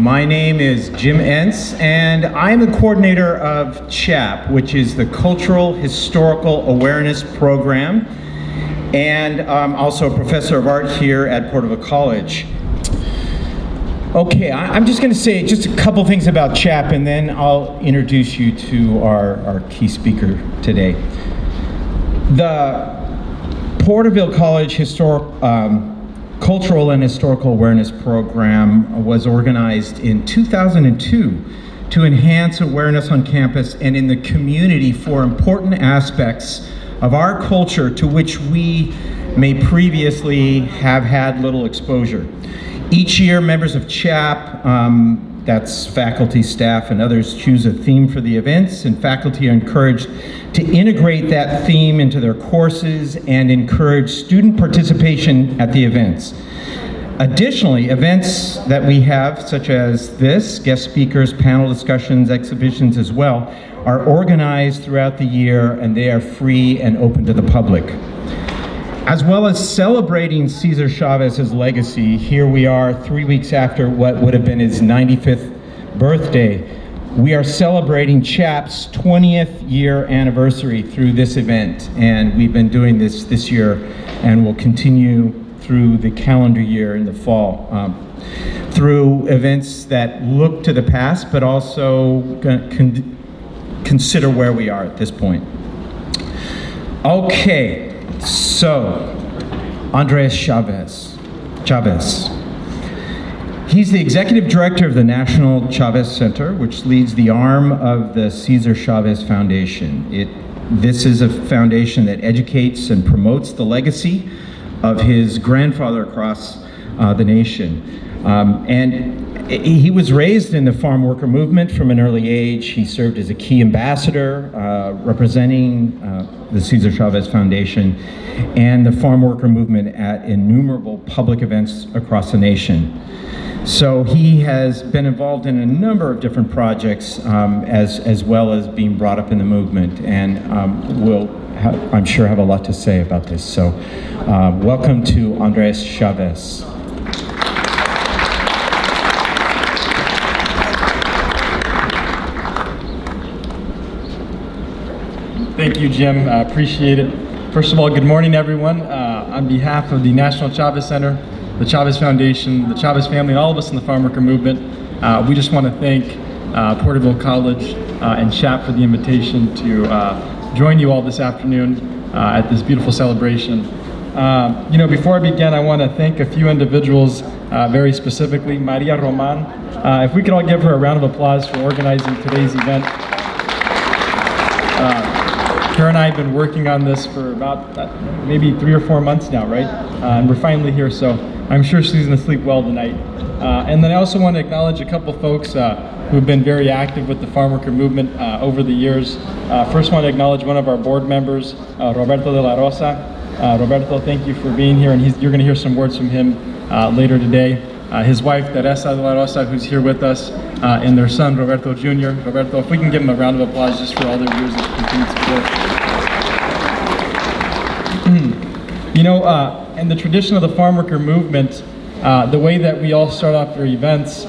My name is Jim Entz, and I'm the coordinator of CHAP, which is the Cultural Historical Awareness Program, and I'm also a professor of art here at Cordova College. Okay, I'm just going to say just a couple things about CHAP, and then I'll introduce you to our key speaker today. The Porterville College Cultural and Historical Awareness Program was organized in 2002 to enhance awareness on campus and in the community for important aspects of our culture to which we may previously have had little exposure. Each year, members of CHAP, that's faculty, staff, and others, choose a theme for the events, and faculty are encouraged to integrate that theme into their courses and encourage student participation at the events. Additionally, events that we have, such as this, guest speakers, panel discussions, exhibitions as well, are organized throughout the year, and they are free and open to the public. As well as celebrating Cesar Chavez's legacy, here we are 3 weeks after what would have been his 95th birthday. We are celebrating CHAP's 20th year anniversary through this event, and we've been doing this year and will continue through the calendar year in the fall, through events that look to the past but also consider where we are at this point. Okay. So, Andres Chavez. He's the executive director of the National Chavez Center, which leads the arm of the Cesar Chavez Foundation. This is a foundation that educates and promotes the legacy of his grandfather across the nation. And he was raised in the Farmworker Movement from an early age. He served as a key ambassador representing the Cesar Chavez Foundation and the Farmworker Movement at innumerable public events across the nation. So he has been involved in a number of different projects as well as being brought up in the movement, and will, I'm sure, have a lot to say about this. So welcome to Andres Chavez. Thank you, Jim. I appreciate it. First of all, good morning, everyone. On behalf of the National Chavez Center, the Chavez Foundation, the Chavez family, and all of us in the Farmworker Movement, we just want to thank Porterville College and CHAP for the invitation to join you all this afternoon at this beautiful celebration. Before I begin, I want to thank a few individuals very specifically. Maria Roman. If we could all give her a round of applause for organizing today's event. Kara and I have been working on this for about maybe 3 or 4 months now, right? And we're finally here, so I'm sure she's going to sleep well tonight. And then I also want to acknowledge a couple folks who've been very active with the Farmworker Movement over the years. First, I want to acknowledge one of our board members, Roberto de la Rosa. Roberto, thank you for being here, and you're going to hear some words from him later today. His wife, Teresa de la Rosa, who's here with us, and their son, Roberto Jr. Roberto, if we can give him a round of applause just for all their years of continued support. In the tradition of the Farmworker Movement, the way that we all start off our events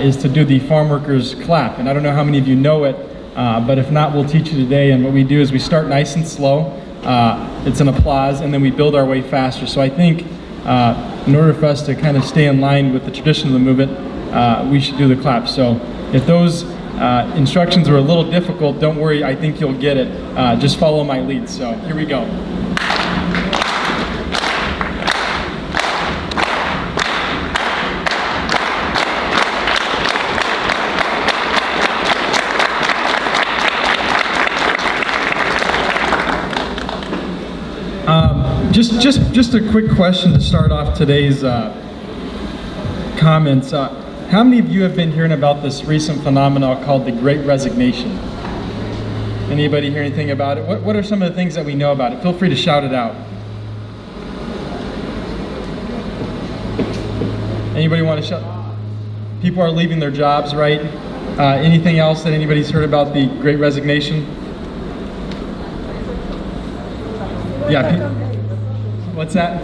is to do the Farmworkers Clap. And I don't know how many of you know it, but if not, we'll teach you today. And what we do is we start nice and slow. It's an applause, and then we build our way faster. So I think in order for us to kind of stay in line with the tradition of the movement, we should do the clap. So if those instructions are a little difficult, don't worry, I think you'll get it. Just follow my lead. So here we go. Just a quick question to start off today's comments. How many of you have been hearing about this recent phenomenon called the Great Resignation? Anybody hear anything about it? What are some of the things that we know about it? Feel free to shout it out. Anybody want to shout? People are leaving their jobs, right? Anything else that anybody's heard about the Great Resignation? Yeah. What's that?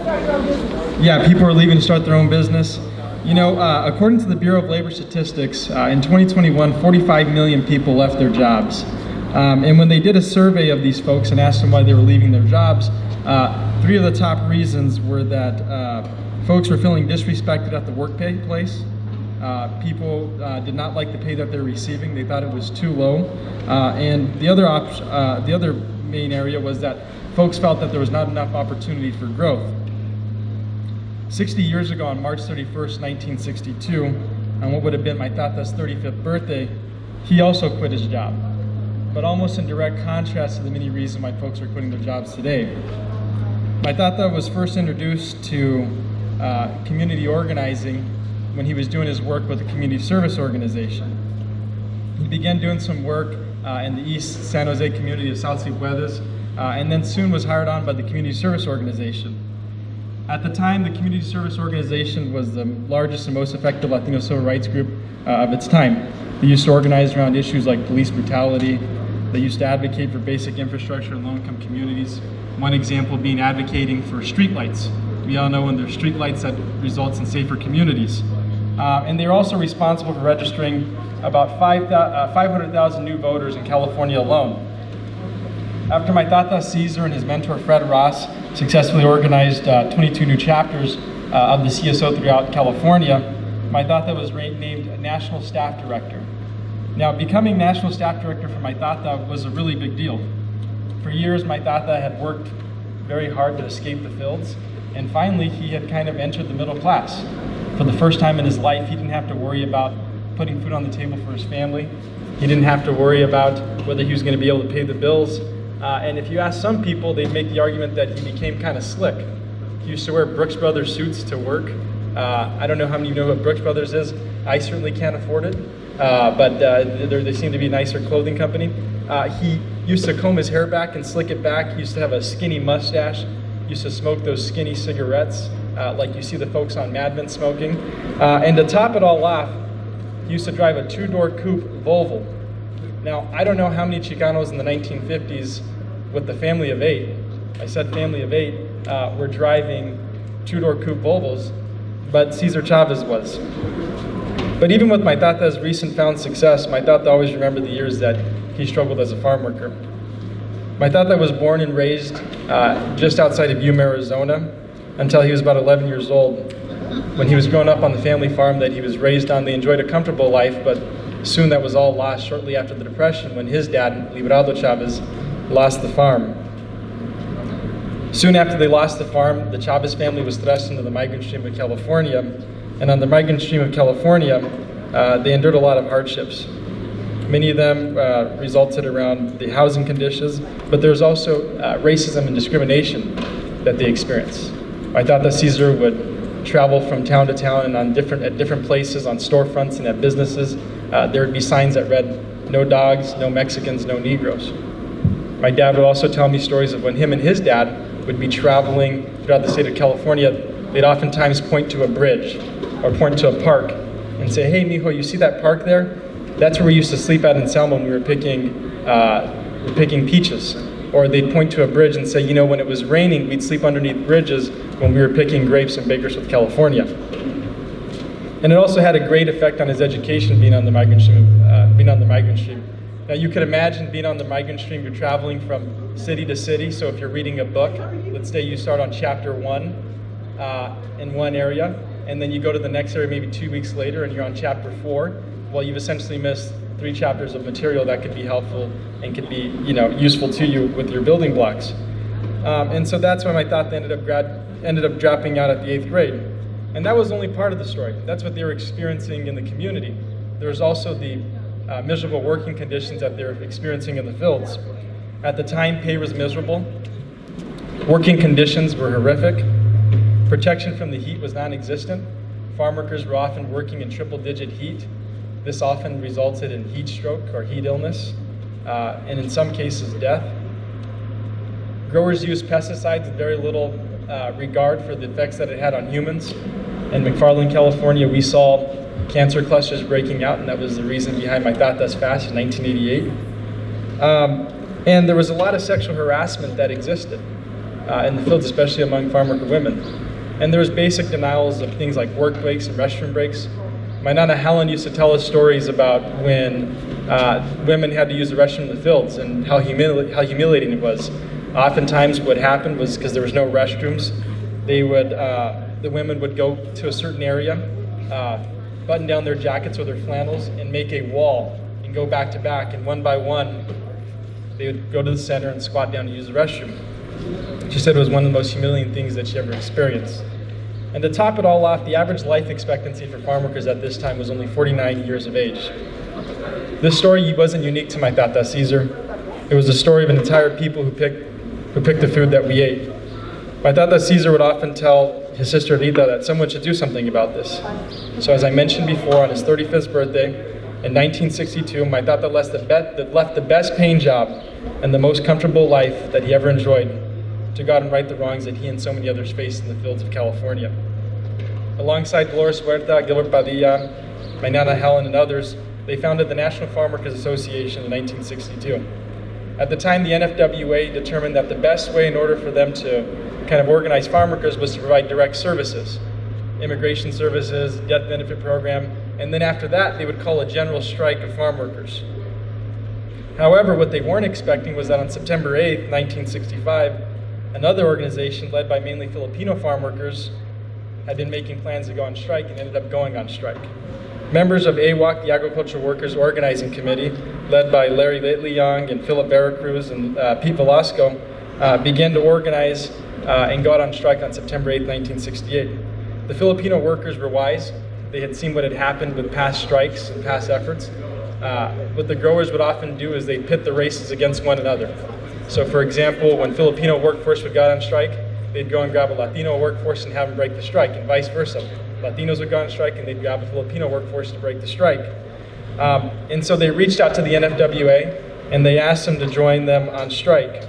Yeah, people are leaving to start their own business. According to the Bureau of Labor Statistics, in 2021, 45 million people left their jobs. And when they did a survey of these folks and asked them why they were leaving their jobs, three of the top reasons were that folks were feeling disrespected at the workplace. People did not like the pay that they're receiving. They thought it was too low. And the other main area was that folks felt that there was not enough opportunity for growth. 60 years ago, on March 31st, 1962, on what would have been my tata's 35th birthday, he also quit his job. But almost in direct contrast to the many reasons why folks are quitting their jobs today. My tata was first introduced to community organizing when he was doing his work with a community service organization. He began doing some work in the East San Jose community of South Cipuedes, and then soon was hired on by the community service organization. At the time, the community service organization was the largest and most effective Latino civil rights group of its time. They used to organize around issues like police brutality. They used to advocate for basic infrastructure in low-income communities. One example being advocating for streetlights. We all know when there's streetlights, that results in safer communities. And they're also responsible for registering about 500,000 new voters in California alone. After my tata Cesar and his mentor Fred Ross successfully organized 22 new chapters of the CSO throughout California, my tata was named National Staff Director. Now, becoming National Staff Director for my tata was a really big deal. For years, my tata had worked very hard to escape the fields, and finally, he had kind of entered the middle class. For the first time in his life, he didn't have to worry about putting food on the table for his family. He didn't have to worry about whether he was going to be able to pay the bills. And if you ask some people, they'd make the argument that he became kind of slick. He used to wear Brooks Brothers suits to work. I don't know how many of you know what Brooks Brothers is. I certainly can't afford it, but they seem to be a nicer clothing company. He used to comb his hair back and slick it back. He used to have a skinny mustache. He used to smoke those skinny cigarettes like you see the folks on Mad Men smoking. And to top it all off, he used to drive a two-door coupe Volvo. Now, I don't know how many Chicanos in the 1950s with the family of 8, I said family of 8, were driving two-door coupe Volvos, but Cesar Chavez was. But even with my tata's recent found success, my tata always remembered the years that he struggled as a farm worker. My tata was born and raised just outside of Yuma, Arizona, until he was about 11 years old. When he was growing up on the family farm that he was raised on, they enjoyed a comfortable life, but soon that was all lost shortly after the Depression when his dad, Untitled Chapter, lost the farm. Soon after they lost the farm, the Chavez family was thrust into the migrant stream of California. And on the migrant stream of California, they endured a lot of hardships. Many of them resulted around the housing conditions, but there's also racism and discrimination that they experienced. My tata Cesar would travel from town to town and at different places, on storefronts and at businesses. There would be signs that read, "No dogs, no Mexicans, no Negroes." My dad would also tell me stories of when him and his dad would be traveling throughout the state of California. They'd oftentimes point to a bridge or point to a park and say, "Hey, mijo, you see that park there? That's where we used to sleep at in Selma when we were picking peaches." Or they'd point to a bridge and say, "You know, when it was raining, we'd sleep underneath bridges when we were picking grapes in Bakersfield, California." And it also had a great effect on his education being on the migrant stream. Now you could imagine being on the migrant stream, you're traveling from city to city. So if you're reading a book, let's say you start on chapter 1 in one area, and then you go to the next area maybe 2 weeks later and you're on chapter 4, well, you've essentially missed 3 chapters of material that could be helpful and could be, useful to you with your building blocks. And so that's why my tata ended up dropping out at the 8th grade. And that was only part of the story. That's what they were experiencing in the community. There's also the miserable working conditions that they're experiencing in the fields. At the time, pay was miserable. Working conditions were horrific. Protection from the heat was non-existent. Farm workers were often working in triple-digit heat. This often resulted in heat stroke or heat illness, and in some cases, death. Growers used pesticides with very little regard for the effects that it had on humans. In McFarland, California, we saw cancer clusters breaking out, and that was the reason behind my tata's fast in 1988. And there was a lot of sexual harassment that existed in the fields, especially among farm worker women. And there was basic denials of things like work breaks and restroom breaks. My Nana Helen used to tell us stories about when women had to use the restroom in the fields and how humiliating it was. Oftentimes what happened was, because there was no restrooms, the women would go to a certain area, button down their jackets or their flannels and make a wall and go back to back, and one by one they would go to the center and squat down to use the restroom. She said it was one of the most humiliating things that she ever experienced. And to top it all off, the average life expectancy for farm workers at this time was only 49 years of age. This story wasn't unique to my Tata Cesar. It was the story of an entire people who picked the food that we ate. My Tata Cesar would often tell his sister Rita that someone should do something about this. So as I mentioned before, on his 35th birthday in 1962, my Tata left the best paying job and the most comfortable life that he ever enjoyed to go out and right the wrongs that he and so many others faced in the fields of California. Alongside Dolores Huerta, Gilbert Padilla, my Nana Helen, and others, they founded the National Farmworkers Association in 1962. At the time, the NFWA determined that the best way in order for them to kind of organize farm workers was to provide direct services, immigration services, death benefit program, and then after that, they would call a general strike of farm workers. However, what they weren't expecting was that on September 8th, 1965, another organization led by mainly Filipino farm workers had been making plans to go on strike and ended up going on strike. Members of AWOC, the Agricultural Workers Organizing Committee, led by Larry Leong and Philip Veracruz and Pete Velasco, began to organize and go out on strike on September 8, 1968. The Filipino workers were wise. They had seen what had happened with past strikes and past efforts. What the growers would often do is they pit the races against one another. So for example, when Filipino workforce would go out on strike, they'd go and grab a Latino workforce and have them break the strike, and vice versa. Latinos would go on strike and they'd grab a Filipino workforce to break the strike. And so they reached out to the NFWA and they asked them to join them on strike.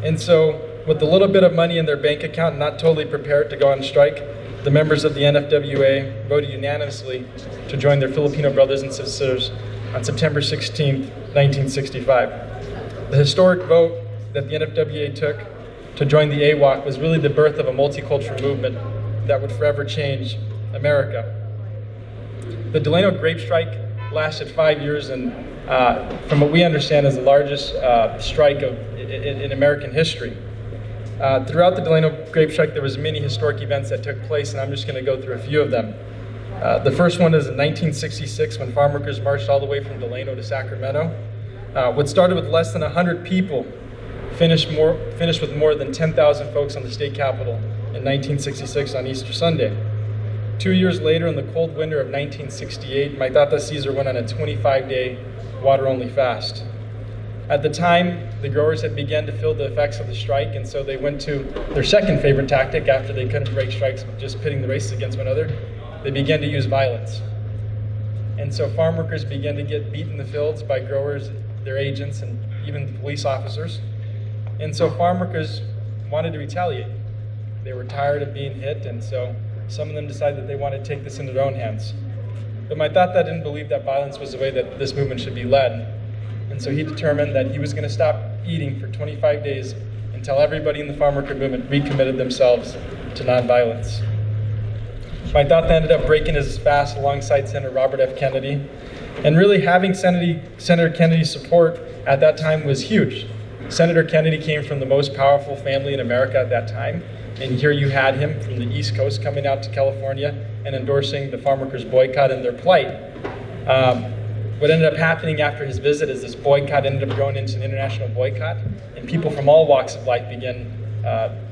And so with a little bit of money in their bank account, not totally prepared to go on strike, the members of the NFWA voted unanimously to join their Filipino brothers and sisters on September 16, 1965. The historic vote that the NFWA took to join the AWOC was really the birth of a multicultural movement that would forever change America. The Delano grape strike lasted 5 years and from what we understand is the largest strike in American history. Throughout the Delano grape strike there was many historic events that took place, and I'm just going to go through a few of them. The first one is in 1966 when farm workers marched all the way from Delano to Sacramento. What started with less than 100 people finished with more than 10,000 folks on the state capitol in 1966 on Easter Sunday. 2 years later, in the cold winter of 1968, my Tata Cesar went on a 25-day water-only fast. At the time, the growers had begun to feel the effects of the strike, and so they went to their second favorite tactic after they couldn't break strikes with just pitting the races against one another. They began to use violence. And so farm workers began to get beat in the fields by growers, their agents, and even police officers. And so farm workers wanted to retaliate. They were tired of being hit, and so some of them decided that they wanted to take this into their own hands. But my Tata didn't believe that violence was the way that this movement should be led. And so he determined that he was going to stop eating for 25 days until everybody in the Farmworker Movement recommitted themselves to nonviolence. My Tata ended up breaking his fast alongside Senator Robert F. Kennedy. And really having Senator Kennedy's support at that time was huge. Senator Kennedy came from the most powerful family in America at that time. And here you had him from the East Coast coming out to California and endorsing the farm workers' boycott and their plight. What ended up happening after his visit is this boycott ended up growing into an international boycott, and people from all walks of life began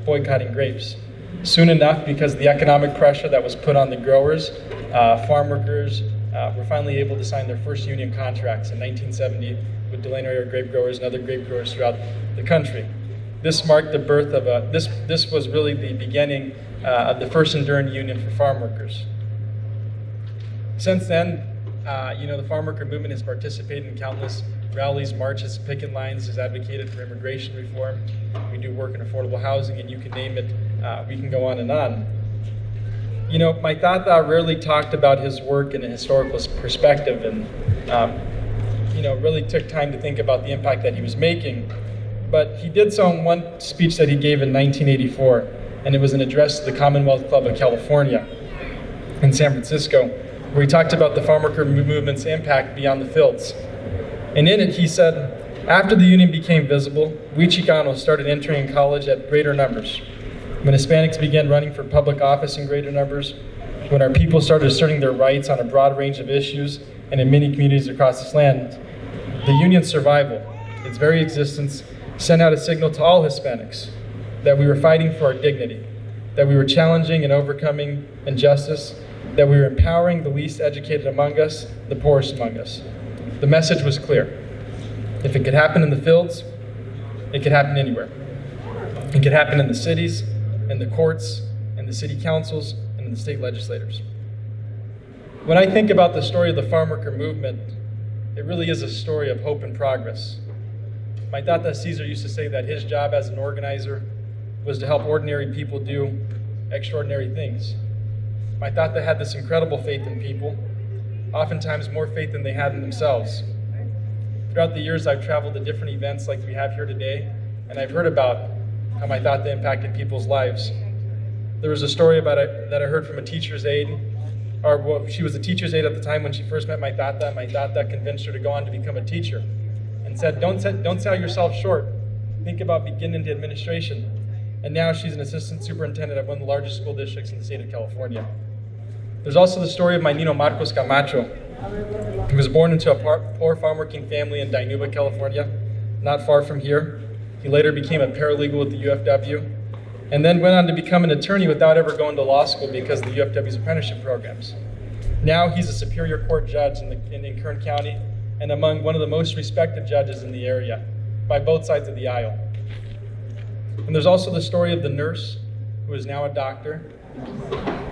boycotting grapes. Soon enough, because of the economic pressure that was put on the growers, farm workers were finally able to sign their first union contracts in 1970 with Delano area grape growers and other grape growers throughout the country. This marked the birth of this was really the beginning of the first enduring union for farm workers. Since then, the Farmworker Movement has participated in countless rallies, marches, picket lines, has advocated for immigration reform. We do work in affordable housing, and you can name it. We can go on and on. My Tata rarely talked about his work in a historical perspective, and really took time to think about the impact that he was making. But he did so in one speech that he gave in 1984. and it was an address to the Commonwealth Club of California in San Francisco, where he talked about the Farmworker Movement's impact beyond the fields. And in it, he said, after the union became visible, we Chicanos started entering college at greater numbers. When Hispanics began running for public office in greater numbers, when our people started asserting their rights on a broad range of issues and in many communities across this land, the union's survival, its very existence, sent out a signal to all Hispanics that we were fighting for our dignity, that we were challenging and overcoming injustice, that we were empowering the least educated among us, the poorest among us. The message was clear. If it could happen in the fields, it could happen anywhere. It could happen in the cities, in the courts, in the city councils, and in the state legislators. When I think about the story of the Farmworker Movement, it really is a story of hope and progress. My Tata Cesar used to say that his job as an organizer was to help ordinary people do extraordinary things. My Tata had this incredible faith in people, oftentimes more faith than they had in themselves. Throughout the years, I've traveled to different events like we have here today, and I've heard about how my Tata impacted people's lives. There was a story about it that I heard from a teacher's aide, she was a teacher's aide at the time when she first met my Tata, and my Tata convinced her to go on to become a teacher and said, don't sell yourself short. Think about getting into administration. And now she's an assistant superintendent at one of the largest school districts in the state of California. There's also the story of my Nino Marcos Camacho. He was born into a poor farm-working family in Dinuba, California, not far from here. He later became a paralegal with the UFW, and then went on to become an attorney without ever going to law school because of the UFW's apprenticeship programs. Now he's a Superior Court judge in Kern County, and among one of the most respected judges in the area, by both sides of the aisle. And there's also the story of the nurse, who is now a doctor,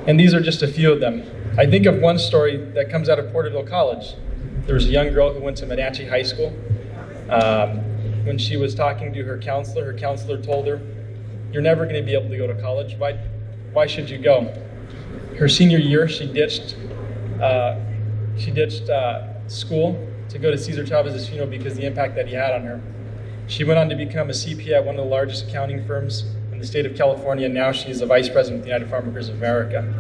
and these are just a few of them. I think of one story that comes out of Porterville College. There was a young girl who went to Menachie High School. When she was talking to her counselor told her, "You're never going to be able to go to college. Why should you go?" Her senior year, she ditched school to go to Cesar Chavez's funeral because of the impact that he had on her. She went on to become a CPA at one of the largest accounting firms in the state of California, and now she's the vice president of the United Farmworkers of America.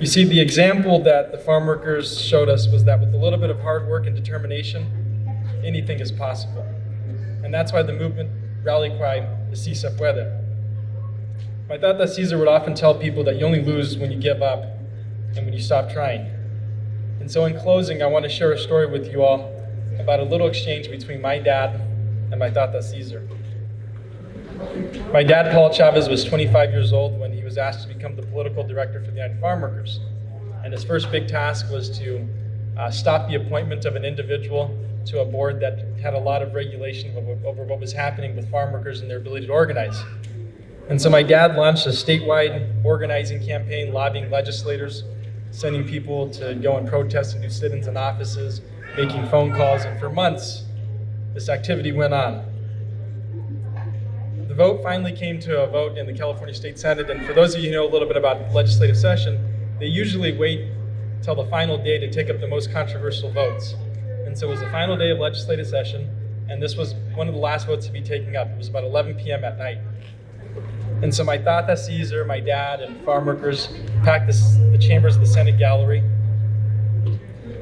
You see, the example that the farm workers showed us was that with a little bit of hard work and determination, anything is possible. And that's why the movement rally cry is "Si se puede." My Tata Cesar would often tell people that you only lose when you give up and when you stop trying. And so in closing, I want to share a story with you all about a little exchange between my dad and my Tata Cesar. My dad, Paul Chavez, was 25 years old when he was asked to become the political director for the United Farmworkers. And his first big task was to stop the appointment of an individual to a board that had a lot of regulation over what was happening with farm workers and their ability to organize. And so my dad launched a statewide organizing campaign, lobbying legislators, sending people to go and protest and do sit-ins in offices, making phone calls, and for months, this activity went on. The vote finally came to a vote in the California State Senate, and for those of you who know a little bit about legislative session, they usually wait till the final day to take up the most controversial votes. And so it was the final day of legislative session, and this was one of the last votes to be taken up. It was about 11 p.m. at night. And so my Tata Cesar, my dad, and farm workers packed the chambers of the Senate gallery,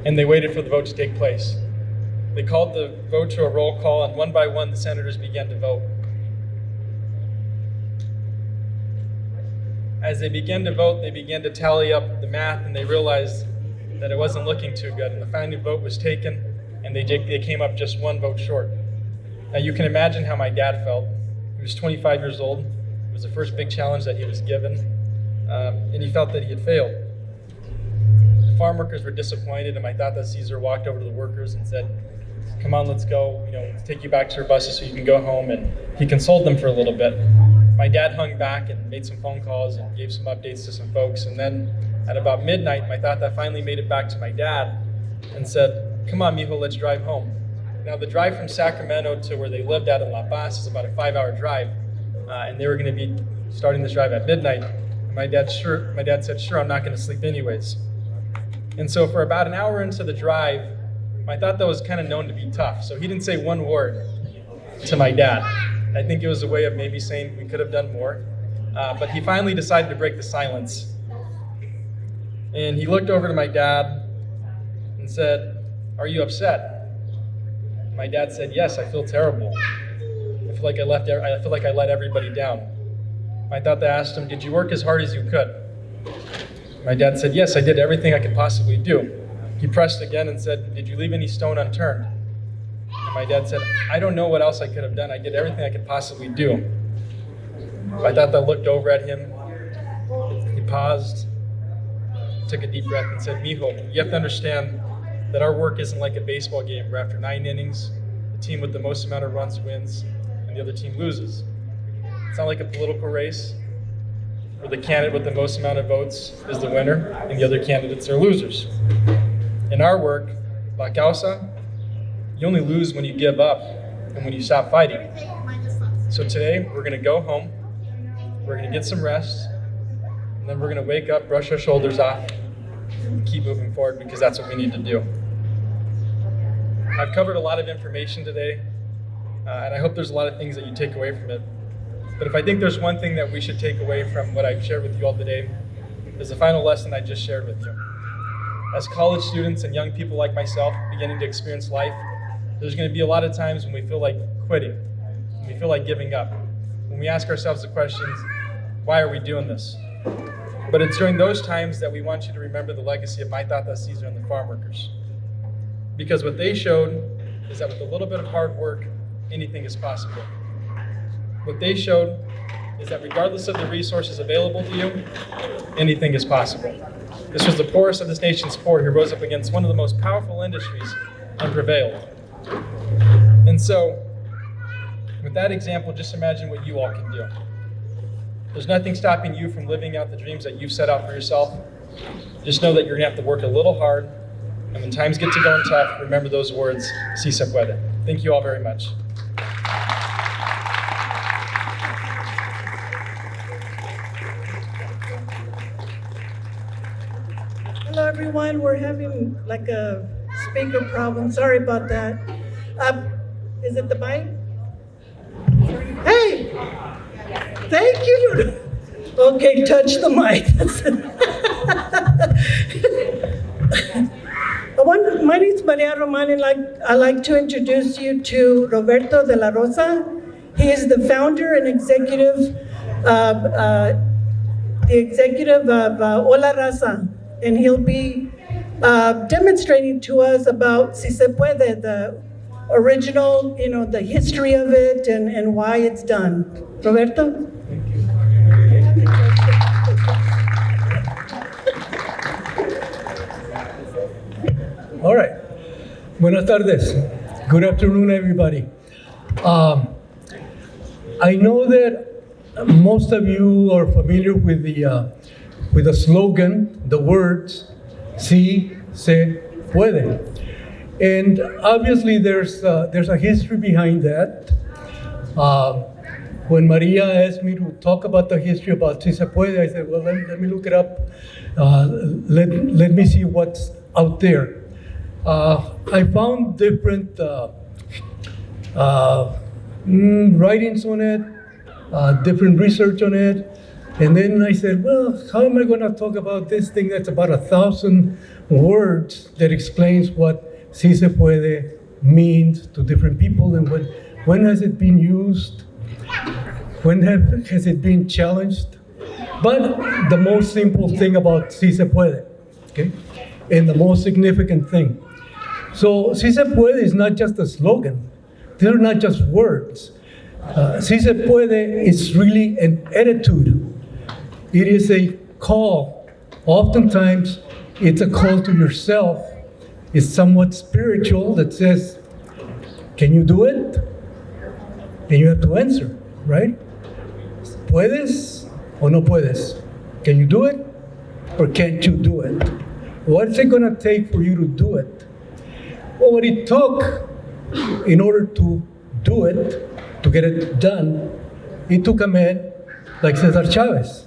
and they waited for the vote to take place. They called the vote to a roll call, and one by one, the senators began to vote. As they began to vote, they began to tally up the math, and they realized that it wasn't looking too good. And the final vote was taken, and they came up just one vote short. Now you can imagine how my dad felt. He was 25 years old. It was the first big challenge that he was given, and he felt that he had failed. The farm workers were disappointed, and my Tata Cesar walked over to the workers and said, "Come on, let's go. Let's take you back to your buses so you can go home." And he consoled them for a little bit. My dad hung back and made some phone calls and gave some updates to some folks. And then at about midnight, my Tata finally made it back to my dad and said, "Come on, mijo, let's drive home." Now the drive from Sacramento to where they lived at in La Paz is about a 5-hour drive. And they were going to be starting this drive at midnight. And my dad said, "Sure, I'm not going to sleep anyways." And so for about an hour into the drive, my Tata was kind of known to be tough. So he didn't say one word to my dad. I think it was a way of maybe saying we could have done more. but he finally decided to break the silence. And he looked over to my dad and said, "Are you upset?" My dad said, "Yes, I feel terrible. I feel like I let everybody down." My tata asked him, "Did you work as hard as you could?" My dad said, "Yes, I did everything I could possibly do." He pressed again and said, "Did you leave any stone unturned?" And my dad said, "I don't know what else I could have done. I did everything I could possibly do." My tata looked over at him. He paused, took a deep breath and said, "Mijo, you have to understand that our work isn't like a baseball game where after 9 innings, the team with the most amount of runs wins and the other team loses. It's not like a political race where the candidate with the most amount of votes is the winner and the other candidates are losers. In our work, La Causa, you only lose when you give up and when you stop fighting. So today, we're gonna go home, we're gonna get some rest, and then we're gonna wake up, brush our shoulders off, and keep moving forward because that's what we need to do." I've covered a lot of information today, and I hope there's a lot of things that you take away from it. But if I think there's one thing that we should take away from what I've shared with you all today, is the final lesson I just shared with you. As college students and young people like myself beginning to experience life, there's going to be a lot of times when we feel like quitting, when we feel like giving up, when we ask ourselves the questions, why are we doing this? But it's during those times that we want you to remember the legacy of my tata Cesar and the farm workers. Because what they showed is that with a little bit of hard work, anything is possible. What they showed is that regardless of the resources available to you, anything is possible. This was the poorest of this nation's poor who rose up against one of the most powerful industries and prevailed. And so, with that example, just imagine what you all can do. There's nothing stopping you from living out the dreams that you've set out for yourself. Just know that you're gonna have to work a little hard, and when times get to going tough, remember those words, "Si se puede." Thank you all very much. Hello, everyone. We're having like a speaker problem. Sorry about that. Is it the mic? Hey, thank you. Okay, touch the mic. My name is Maria Roman, and I'd like to introduce you to Roberto de la Rosa. He is the founder and executive of Hola Raza, and he'll be demonstrating to us about Si Se Puede, the original, the history of it and why it's done. Roberto? All right. Buenas tardes. Good afternoon, everybody. I know that most of you are familiar with the slogan, the words, "Si se puede," and obviously there's a history behind that. When Maria asked me to talk about the history about Si se puede, I said, well, let me look it up. Let me see what's out there. I found different writings on it, different research on it, and then I said, well, how am I going to talk about this thing that's about 1,000 words that explains what Si se puede means to different people, and when has it been used? When has it been challenged? But the most simple thing about Si se puede, okay, and the most significant thing. So Si se puede is not just a slogan. They're not just words. Si se puede is really an attitude. It is a call. Oftentimes, it's a call to yourself. It's somewhat spiritual that says, can you do it? And you have to answer, right? ¿Puedes o no puedes? Can you do it or can't you do it? What's it going to take for you to do it? Well, what it took in order to do it, to get it done, it took a man like Cesar Chavez.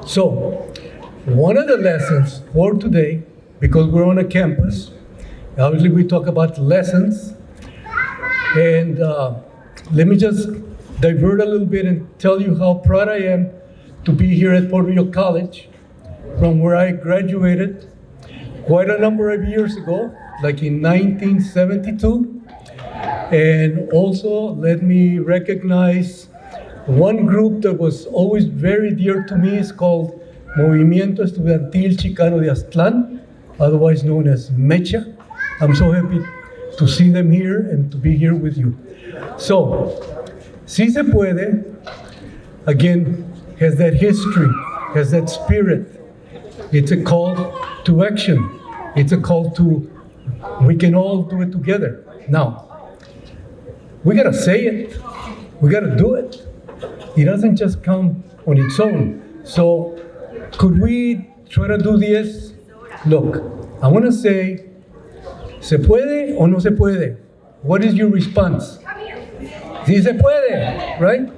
So, one of the lessons for today, because we're on a campus, obviously we talk about lessons, and let me just divert a little bit and tell you how proud I am to be here at Porterville College, from where I graduated quite a number of years ago, like in 1972. And also, let me recognize one group that was always very dear to me. Is called Movimiento Estudiantil Chicano de Aztlán, otherwise known as MECHA. I'm so happy to see them here and to be here with you. So, Si Se Puede, again, has that history, has that spirit. It's a call to action. It's a call to, we can all do it together. Now, we gotta say it. We gotta do it. It doesn't just come on its own. So, could we try to do this? Look, I wanna say, ¿se puede o no se puede? What is your response? Sí se puede, right?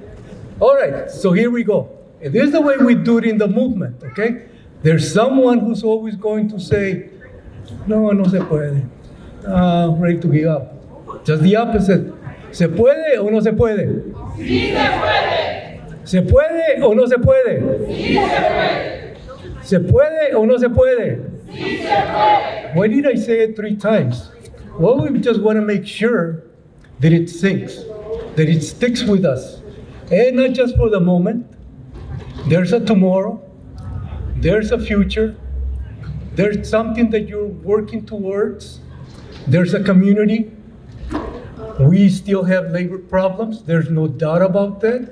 All right, so here we go. And this is the way we do it in the movement, okay? There's someone who's always going to say, no, no se puede. Ready to give up. Just the opposite. ¿Se puede o no se puede? Sí se puede. ¿Se puede o no se puede? Sí se puede. ¿Se puede o no se puede? Sí se puede. Why did I say it 3 times? Well, we just want to make sure that it sinks, that it sticks with us. And not just for the moment. There's a tomorrow. There's a future. There's something that you're working towards. There's a community. We still have labor problems. There's no doubt about that.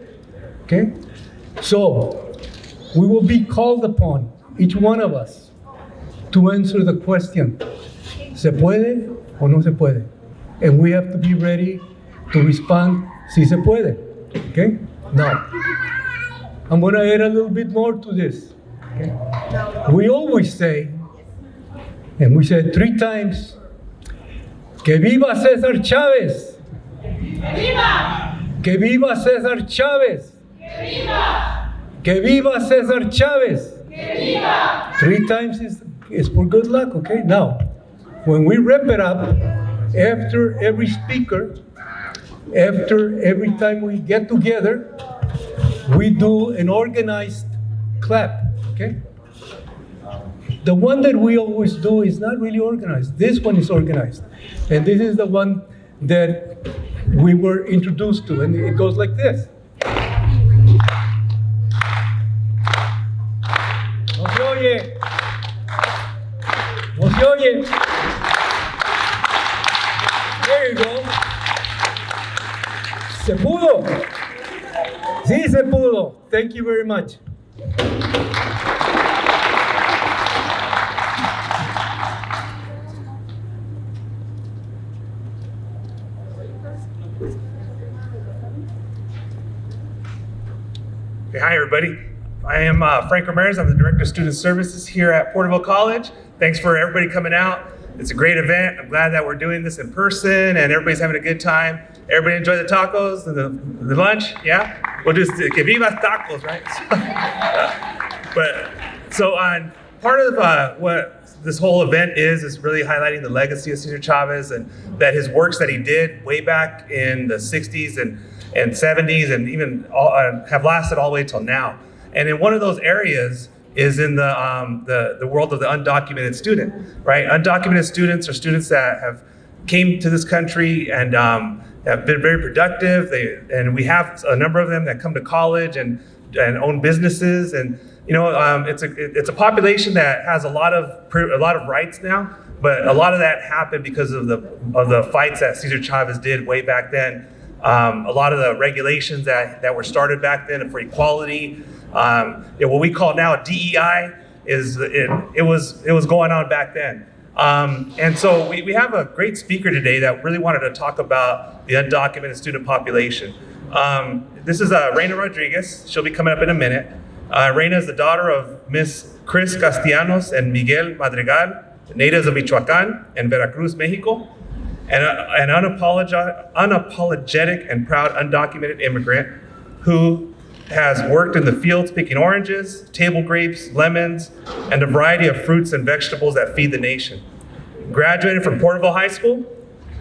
Okay? So, we will be called upon, each one of us, to answer the question, ¿se puede o no se puede? And we have to be ready to respond, si se puede. Okay? Now, I'm going to add a little bit more to this. Okay? We always say, and we said 3 times, que viva Cesar Chavez! ¡Que viva! Que viva Cesar Chavez! ¡Que viva! Que viva Cesar Chavez! ¡Que viva! 3 times is for good luck, okay? Now, when we wrap it up, after every speaker, after every time we get together, we do an organized clap, okay? The one that we always do is not really organized. This one is organized. And this is the one that we were introduced to, and it goes like this. No se oye. No se oye. There you go. Se pudo. Sí, se pudo. Thank you very much. Okay, hi everybody. I am Frank Ramirez. I'm the Director of Student Services here at Porterville College. Thanks for everybody coming out. It's a great event. I'm glad that we're doing this in person and everybody's having a good time. Everybody enjoy the tacos and the lunch, yeah? We'll just, que viva tacos, right? So on part of what this whole event is really highlighting the legacy of Cesar Chavez and that his works that he did way back in the 60s and 70s and even have lasted all the way till now. And in one of those areas is in the world of the undocumented student, right? Undocumented students are students that have came to this country and have been very productive. And we have a number of them that come to college and own businesses. And you know, it's a population that has a lot of rights now, but a lot of that happened because of the fights that Cesar Chavez did way back then. A lot of the regulations that were started back then for equality, what we call now DEI, it was going on back then. And so we have a great speaker today that really wanted to talk about the undocumented student population. This is Rayna Rodriguez. She'll be coming up in a minute. Rayna is the daughter of Miss Chris Castellanos and Miguel Madrigal, natives of Michoacán and Veracruz, Mexico. An unapologetic and proud undocumented immigrant who has worked in the fields picking oranges, table grapes, lemons, and a variety of fruits and vegetables that feed the nation. Graduated from Porterville High School,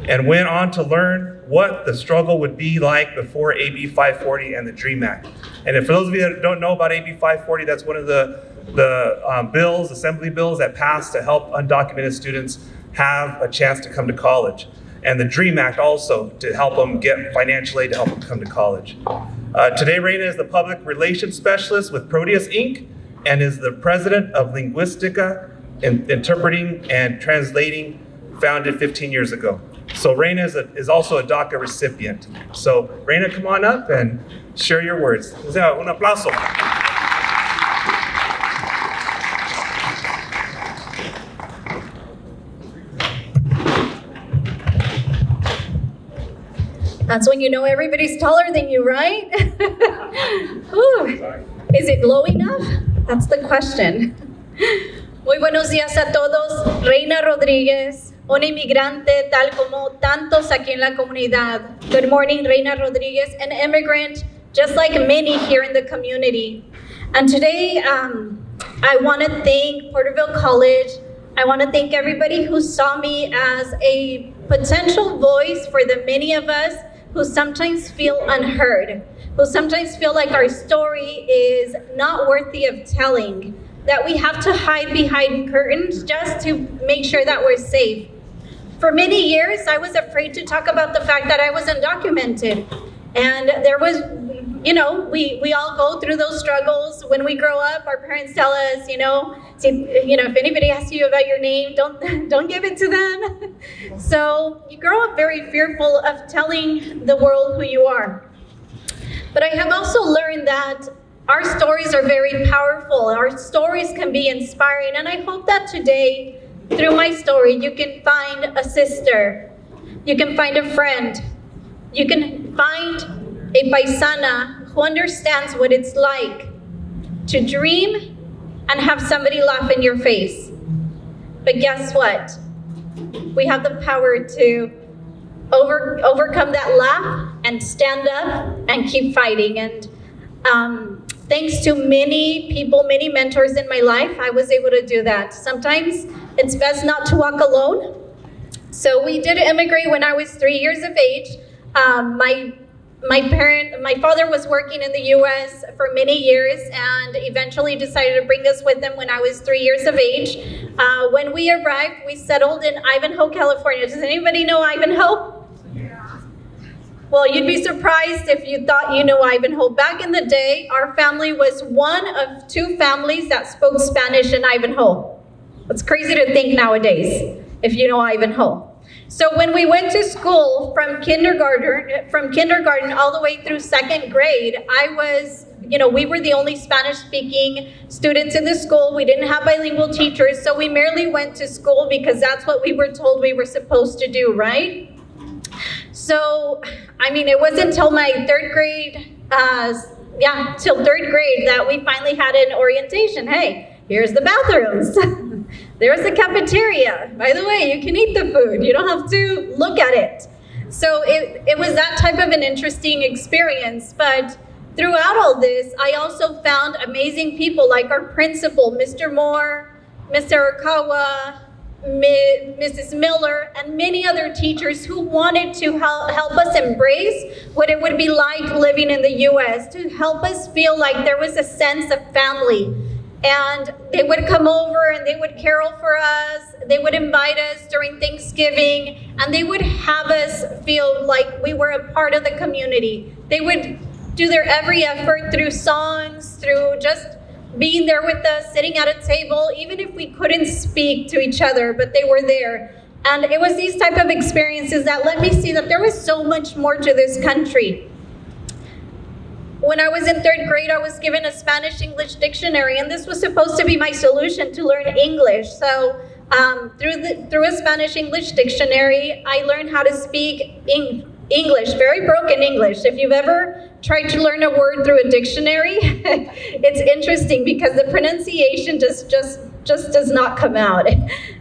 and went on to learn what the struggle would be like before AB 540 and the DREAM Act. And for those of you that don't know about AB 540, that's one of the bills, assembly bills that passed to help undocumented students have a chance to come to college. And the DREAM Act also to help them get financial aid to help them come to college. Today, Rayna is the public relations specialist with Proteus Inc. and is the president of Linguistica, Interpreting and Translating, founded 15 years ago. So Rayna is also a DACA recipient. So Rayna, come on up and share your words. Un aplauso. That's when you know everybody's taller than you, right? Ooh. Is it low enough? That's the question. Muy buenos días a todos. Rayna Rodriguez, una inmigrante tal como tantos aquí en la comunidad. Good morning, Rayna Rodriguez, an immigrant just like many here in the community. And today, I want to thank Porterville College. I want to thank everybody who saw me as a potential voice for the many of us who sometimes feel unheard, who sometimes feel like our story is not worthy of telling, that we have to hide behind curtains just to make sure that we're safe. For many years, I was afraid to talk about the fact that I was undocumented. And there was, we all go through those struggles. When we grow up, our parents tell us, if anybody asks you about your name, don't give it to them. So you grow up very fearful of telling the world who you are. But I have also learned that our stories are very powerful. Our stories can be inspiring. And I hope that today, through my story, you can find a sister, you can find a friend, you can find a paisana who understands what it's like to dream and have somebody laugh in your face. But guess what? We have the power to overcome that laugh and stand up and keep fighting. And thanks to many people, many mentors in my life, I was able to do that. Sometimes it's best not to walk alone. So we did immigrate when I was 3 years of age. My father was working in the U.S. for many years and eventually decided to bring us with him when I was 3 years of age. When we arrived, we settled in Ivanhoe, California. Does anybody know Ivanhoe? Well, you'd be surprised if you thought you knew Ivanhoe. Back in the day, our family was one of 2 families that spoke Spanish in Ivanhoe. It's crazy to think nowadays, if you know Ivanhoe. So when we went to school from kindergarten all the way through 2nd grade, we were the only Spanish-speaking students in the school. We didn't have bilingual teachers, so we merely went to school because that's what we were told we were supposed to do, right? So, it wasn't until my 3rd grade, till 3rd grade that we finally had an orientation. Hey, here's the bathrooms. There's the cafeteria. By the way, you can eat the food. You don't have to look at it. So it was that type of an interesting experience. But throughout all this, I also found amazing people like our principal, Mr. Moore, Mr. Arakawa, Mrs. Miller, and many other teachers who wanted to help us embrace what it would be like living in the U.S., to help us feel like there was a sense of family. And they would come over and they would carol for us. They would invite us during Thanksgiving, and they would have us feel like we were a part of the community. They would do their every effort through songs, through just being there with us, sitting at a table, even if we couldn't speak to each other, but they were there. And it was these type of experiences that let me see that there was so much more to this country. When I was in 3rd grade, I was given a Spanish-English dictionary, and this was supposed to be my solution to learn English. So through a Spanish-English dictionary, I learned how to speak English, very broken English. If you've ever tried to learn a word through a dictionary, it's interesting because the pronunciation just does not come out.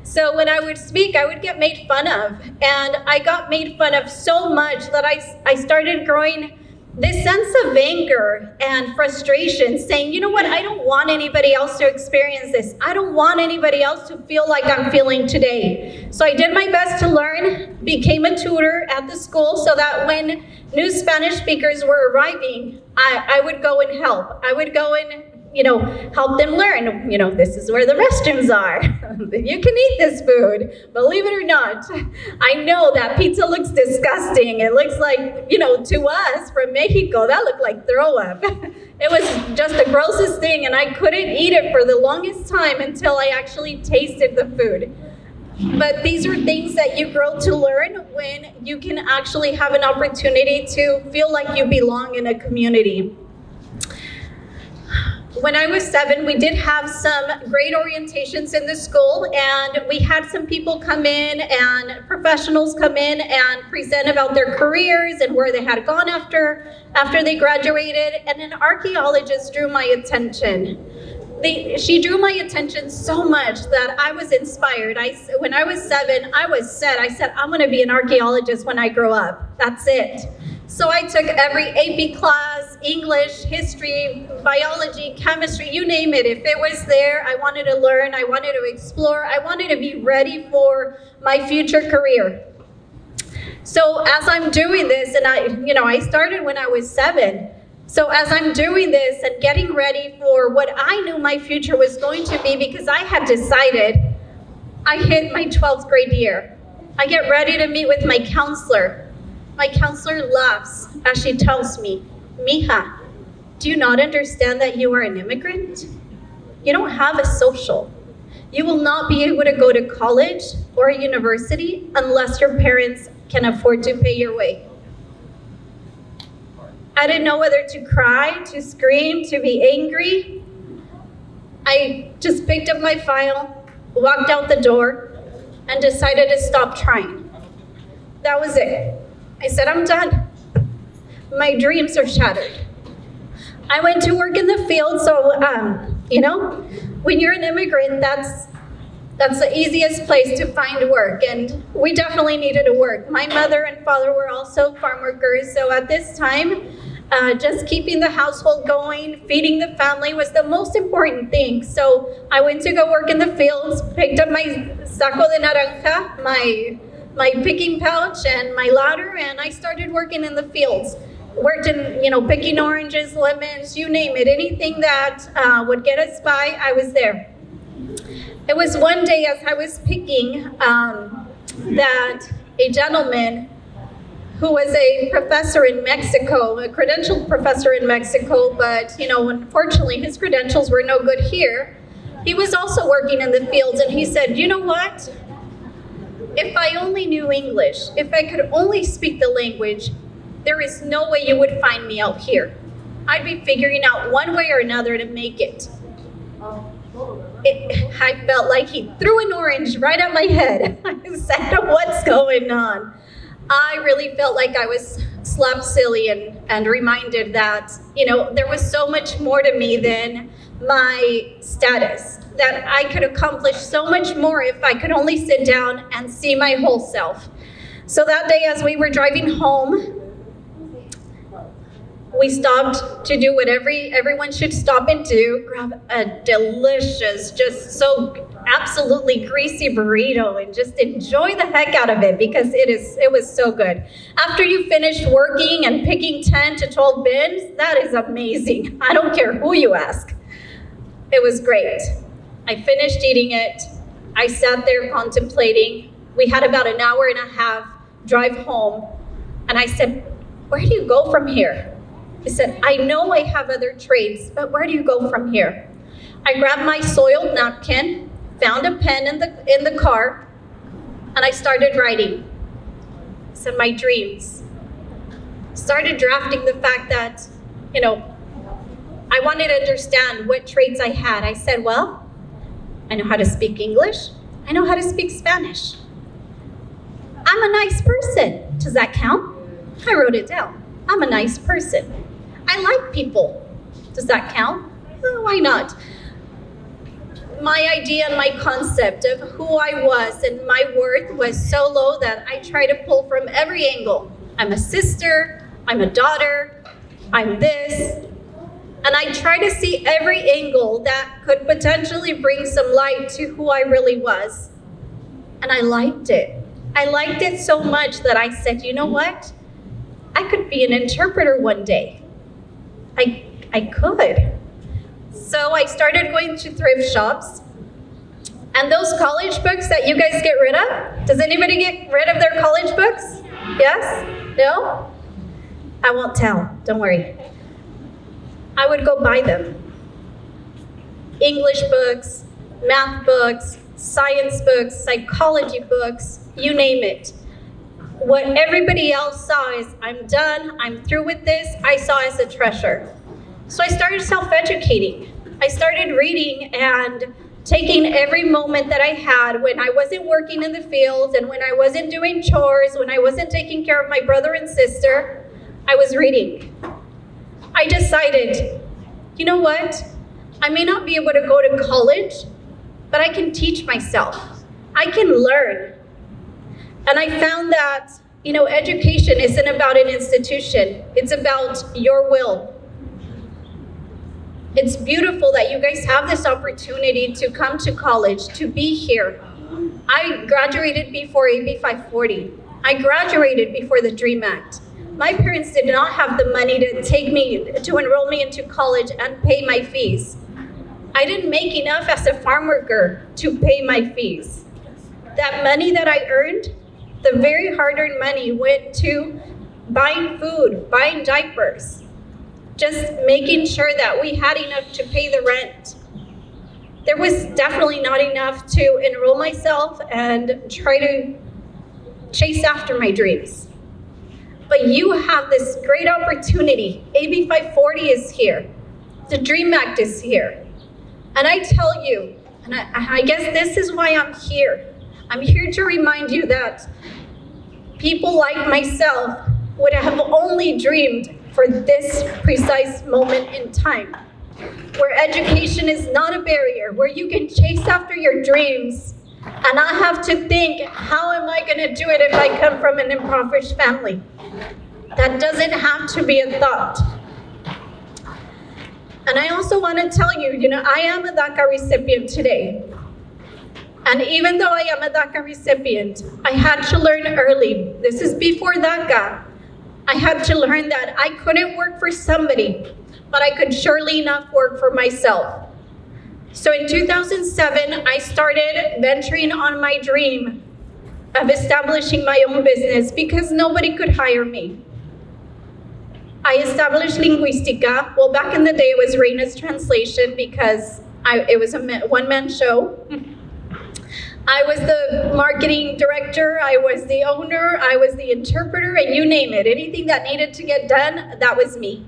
So when I would speak, I would get made fun of. And I got made fun of so much that I started growing this sense of anger and frustration, saying, you know what, I don't want anybody else to experience this. I don't want anybody else to feel like I'm feeling today. So I did my best to learn, became a tutor at the school so that when new Spanish speakers were arriving, I would go and help. I would go and help them learn, this is where the restrooms are. You can eat this food, believe it or not. I know that pizza looks disgusting. It looks like, to us from Mexico, that looked like throw up. It was just the grossest thing, and I couldn't eat it for the longest time until I actually tasted the food. But these are things that you grow to learn when you can actually have an opportunity to feel like you belong in a community. When I was 7, we did have some great orientations in the school, and we had some people come in and professionals come in and present about their careers and where they had gone after they graduated, and an archaeologist drew my attention. She drew my attention so much that I was inspired. When I was 7, I was set. I said, I'm going to be an archaeologist when I grow up. That's it. So I took every AP class, English, history, biology, chemistry, you name it. If it was there, I wanted to learn, I wanted to explore, I wanted to be ready for my future career. So as I'm doing this, and I started when I was 7. So as I'm doing this and getting ready for what I knew my future was going to be, because I had decided, I hit my 12th grade year. I get ready to meet with my counselor. My counselor laughs as she tells me, Mija, do you not understand that you are an immigrant? You don't have a social. You will not be able to go to college or a university unless your parents can afford to pay your way. I didn't know whether to cry, to scream, to be angry. I just picked up my file, walked out the door, and decided to stop trying. That was it. I said, I'm done. My dreams are shattered. I went to work in the field, so, when you're an immigrant, that's the easiest place to find work, and we definitely needed to work. My mother and father were also farm workers, so at this time, just keeping the household going, feeding the family was the most important thing. So I went to go work in the fields, picked up my saco de naranja, my picking pouch and my ladder, and I started working in the fields. Worked in, picking oranges, lemons, you name it. Anything that would get us by, I was there. It was one day as I was picking that a gentleman who was a professor in Mexico, a credentialed professor in Mexico, but unfortunately his credentials were no good here. He was also working in the fields, and he said, you know what? If I only knew English, if I could only speak the language, there is no way you would find me out here. I'd be figuring out one way or another to make it. I felt like he threw an orange right at my head. I said, what's going on? I really felt like I was slapped silly and reminded that, there was so much more to me than my status, that I could accomplish so much more if I could only sit down and see my whole self. So that day as we were driving home, we stopped to do what everyone should stop and do, grab a delicious, just so absolutely greasy burrito and just enjoy the heck out of it because it was so good. After you finished working and picking 10 to 12 bins, that is amazing. I don't care who you ask. It was great. I finished eating it. I sat there contemplating. We had about an hour and a half drive home. And I said, where do you go from here? I said, I know I have other trades, but where do you go from here? I grabbed my soiled napkin, found a pen in the car, and I started writing. I said, my dreams. Started drafting the fact that, I wanted to understand what traits I had. I said, well, I know how to speak English. I know how to speak Spanish. I'm a nice person. Does that count? I wrote it down. I'm a nice person. I like people. Does that count? Why not? My idea and my concept of who I was and my worth was so low that I try to pull from every angle. I'm a sister, I'm a daughter, I'm this. And I try to see every angle that could potentially bring some light to who I really was. And I liked it. I liked it so much that I said, you know what? I could be an interpreter one day. I could. So I started going to thrift shops. And those college books that you guys get rid of, does anybody get rid of their college books? Yes? No? I won't tell, don't worry. I would go buy them. English books, math books, science books, psychology books, you name it. What everybody else saw is, I'm done, I'm through with this, I saw as a treasure. So I started self-educating. I started reading and taking every moment that I had when I wasn't working in the fields and when I wasn't doing chores, when I wasn't taking care of my brother and sister, I was reading. I decided, you know what? I may not be able to go to college, but I can teach myself. I can learn. And I found that, education isn't about an institution. It's about your will. It's beautiful that you guys have this opportunity to come to college, to be here. I graduated before AB 540. I graduated before the DREAM Act. My parents did not have the money to enroll me into college and pay my fees. I didn't make enough as a farm worker to pay my fees. That money that I earned, the very hard-earned money, went to buying food, buying diapers, just making sure that we had enough to pay the rent. There was definitely not enough to enroll myself and try to chase after my dreams. But you have this great opportunity. AB 540 is here. The DREAM Act is here. And I tell you, and I guess this is why I'm here. I'm here to remind you that people like myself would have only dreamed for this precise moment in time, where education is not a barrier, where you can chase after your dreams and not have to think, how am I gonna do it if I come from an impoverished family? That doesn't have to be a thought. And I also want to tell you, I am a DACA recipient today. And even though I am a DACA recipient, I had to learn early. This is before DACA. I had to learn that I couldn't work for somebody, but I could surely enough work for myself. So in 2007, I started venturing on my dream of establishing my own business because nobody could hire me. I established Linguistica. Well, back in the day, it was Rayna's translation because it was a one-man show. I was the marketing director, I was the owner, I was the interpreter, and you name it. Anything that needed to get done, that was me.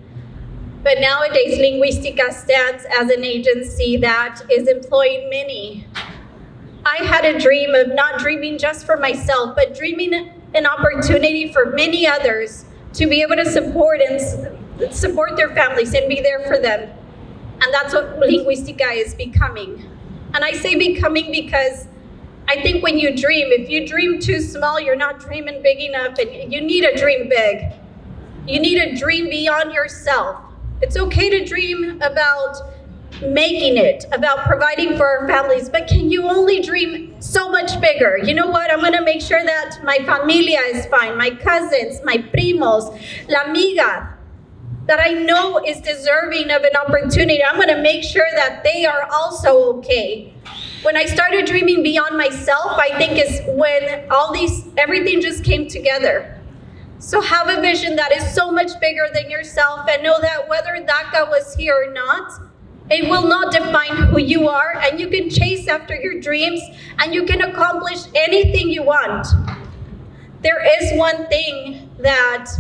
But nowadays, Linguistica stands as an agency that is employing many. I had a dream of not dreaming just for myself, but dreaming an opportunity for many others to be able to support their families and be there for them. And that's what Linguistica is becoming. And I say becoming because I think when you dream, if you dream too small, you're not dreaming big enough, and you need to dream big. You need to dream beyond yourself. It's okay to dream about making it, about providing for our families, but can you only dream so much bigger? You know what? I'm gonna make sure that my familia is fine, my cousins, my primos, la amiga, that I know is deserving of an opportunity. I'm gonna make sure that they are also okay. When I started dreaming beyond myself, I think is when everything just came together. So have a vision that is so much bigger than yourself, and know that whether DACA was here or not, it will not define who you are, and you can chase after your dreams and you can accomplish anything you want. There is one thing that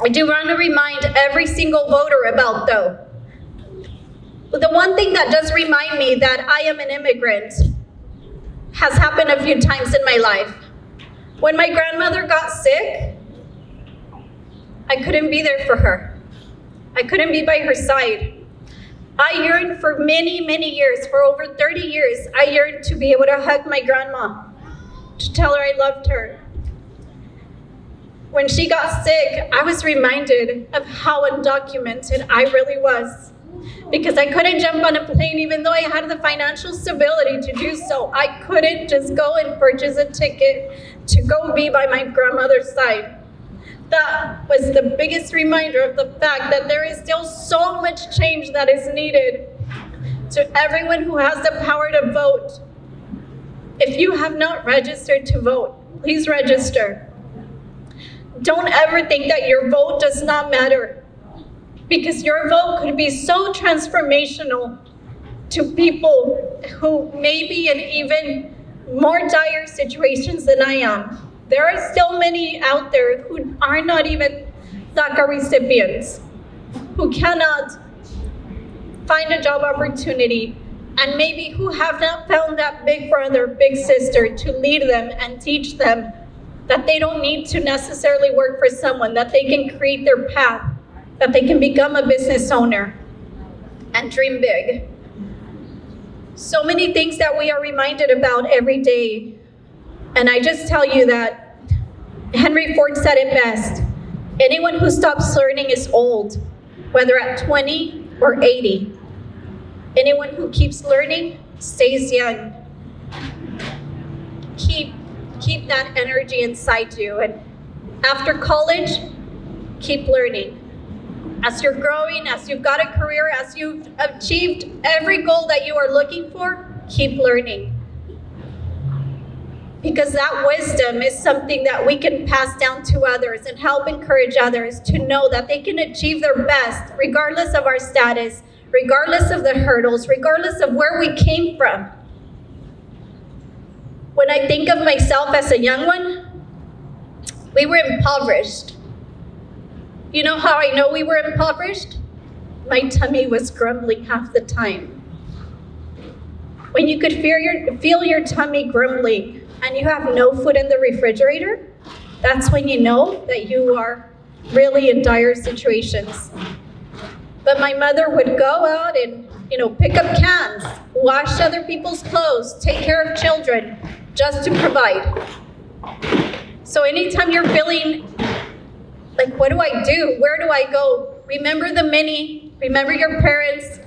I do want to remind every single voter about, though. The one thing that does remind me that I am an immigrant has happened a few times in my life. When my grandmother got sick, I couldn't be there for her. I couldn't be by her side. I yearned for many, many years, for over 30 years, I yearned to be able to hug my grandma, to tell her I loved her. When she got sick, I was reminded of how undocumented I really was. Because I couldn't jump on a plane even though I had the financial stability to do so. I couldn't just go and purchase a ticket to go be by my grandmother's side. That was the biggest reminder of the fact that there is still so much change that is needed. To everyone who has the power to vote, if you have not registered to vote, please register. Don't ever think that your vote does not matter, because your vote could be so transformational to people who may be in even more dire situations than I am. There are still many out there who are not even DACA recipients, who cannot find a job opportunity, and maybe who have not found that big brother, big sister to lead them and teach them that they don't need to necessarily work for someone, that they can create their path, that they can become a business owner and dream big. So many things that we are reminded about every day. And I just tell you that Henry Ford said it best. Anyone who stops learning is old, whether at 20 or 80. Anyone who keeps learning stays young. Keep that energy inside you. And after college, keep learning. As you're growing, as you've got a career, as you've achieved every goal that you are looking for, keep learning. Because that wisdom is something that we can pass down to others and help encourage others to know that they can achieve their best regardless of our status, regardless of the hurdles, regardless of where we came from. When I think of myself as a young one, we were impoverished. You know how I know we were impoverished? My tummy was grumbling half the time. When you could feel your tummy grumbling and you have no food in the refrigerator, that's when you know that you are really in dire situations. But my mother would go out and, pick up cans, wash other people's clothes, take care of children, just to provide. So anytime you're feeling like, what do I do? Where do I go? Remember the many, remember your parents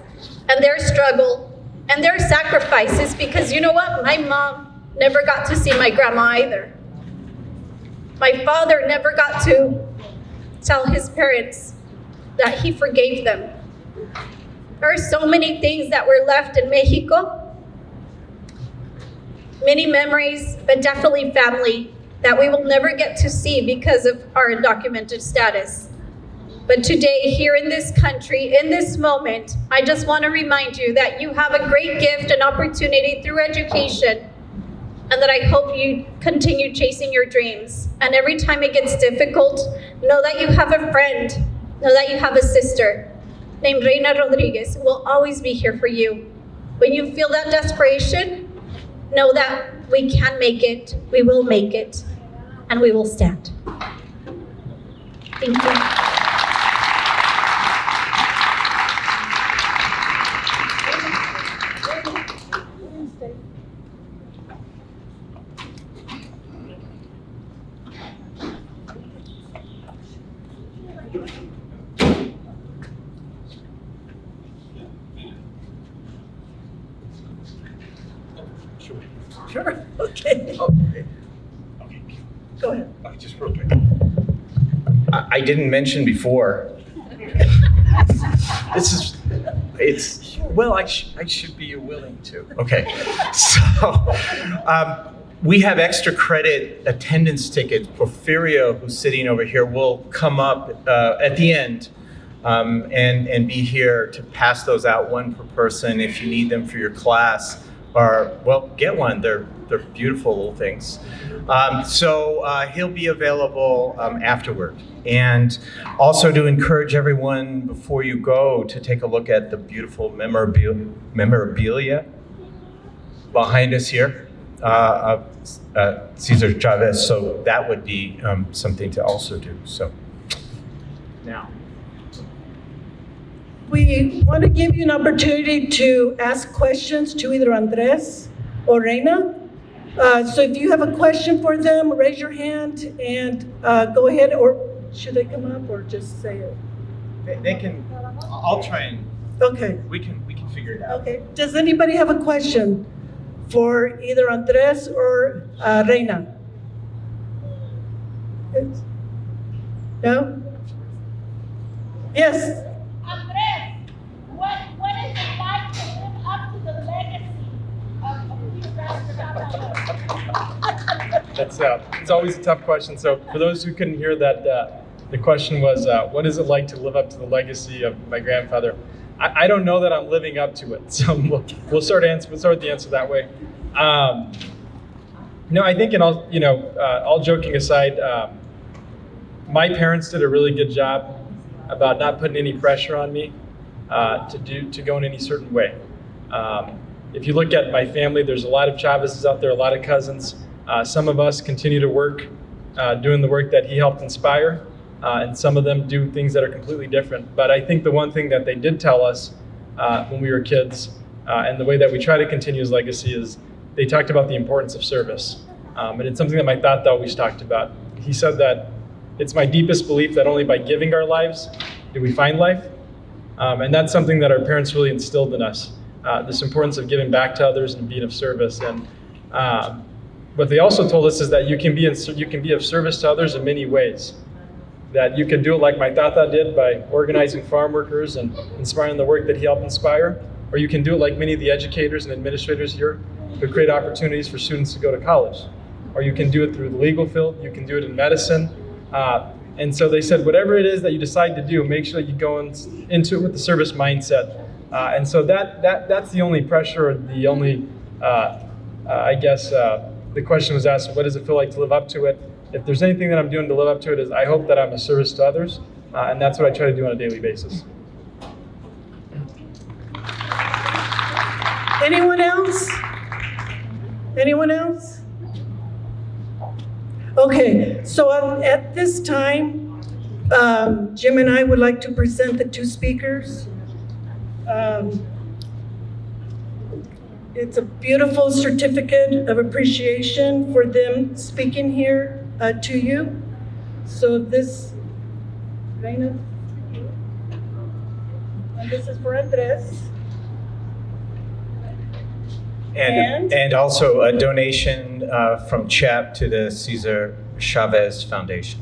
and their struggle and their sacrifices, because you know what? My mom never got to see my grandma either. My father never got to tell his parents that he forgave them. There are so many things that were left in Mexico. Many memories, but definitely family that we will never get to see because of our undocumented status. But today, here in this country, in this moment, I just want to remind you that you have a great gift and opportunity through education, and that I hope you continue chasing your dreams. And every time it gets difficult, know that you have a friend, know that you have a sister named Rayna Rodriguez who will always be here for you. When you feel that desperation, know that we can make it, we will make it, and we will stand. Thank you. Sure, okay. Okay. Go ahead. Just real quick. I didn't mention before. I should be willing to. Okay. So, we have extra credit attendance tickets. Porfirio, who's sitting over here, will come up at the end and be here to pass those out, one per person, if you need them for your class. Or, well, get one. They're beautiful little things. So he'll be available afterward. And also to encourage everyone before you go to take a look at the beautiful memorabilia behind us here of Cesar Chavez. So that would be something to also do. So now. We want to give you an opportunity to ask questions to either Andres or Rayna. So if you have a question for them, raise your hand and go ahead, or should they come up or just say it? They can, I'll try and, Okay, we can figure it out. okay. Does anybody have a question for either Andres or Rayna? Yes. No? Yes? Andres, what is it like to live up to the legacy of That's it's always a tough question. So for those who couldn't hear that, the question was, what is it like to live up to the legacy of my grandfather? I don't know that I'm living up to it. So we'll start the answer that way. No, I think all joking aside, my parents did a really good job about not putting any pressure on me to go in any certain way. If you look at my family, there's a lot of Chavez's out there, a lot of cousins. Some of us continue to work, doing the work that he helped inspire, and some of them do things that are completely different. But I think the one thing that they did tell us when we were kids, and the way that we try to continue his legacy, is they talked about the importance of service. And it's something that my tata always talked about. He said that it's my deepest belief that only by giving our lives do we find life. And that's something that our parents really instilled in us, this importance of giving back to others and being of service. And what they also told us is that you can be of service to others in many ways. That you can do it like my tata did by organizing farm workers and inspiring the work that he helped inspire, or you can do it like many of the educators and administrators here who create opportunities for students to go to college. Or you can do it through the legal field, you can do it in medicine. And so they said, whatever it is that you decide to do, make sure you go into it with the service mindset. And so that's the only pressure, or the only, the question was asked, what does it feel like to live up to it? If there's anything that I'm doing to live up to it, is I hope that I'm a service to others. And that's what I try to do on a daily basis. Anyone else? Anyone else? Okay, so at this time, Jim and I would like to present the two speakers. It's a beautiful certificate of appreciation for them speaking here to you. So this, Rayna, and this is for Andres. And also a donation from CHAP to the Cesar Chavez Foundation.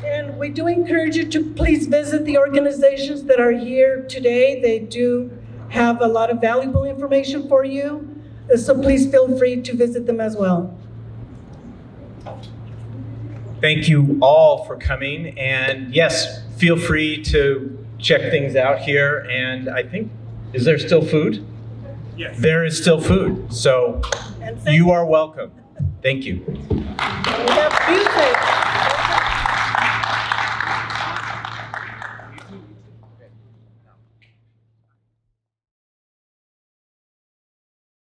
And we do encourage you to please visit the organizations that are here today. They do have a lot of valuable information for you, so please feel free to visit them as well. Thank you all for coming, and yes, feel free to check things out here. And I think, is there still food? Yes. There is still food, so you are welcome. Thank you. We have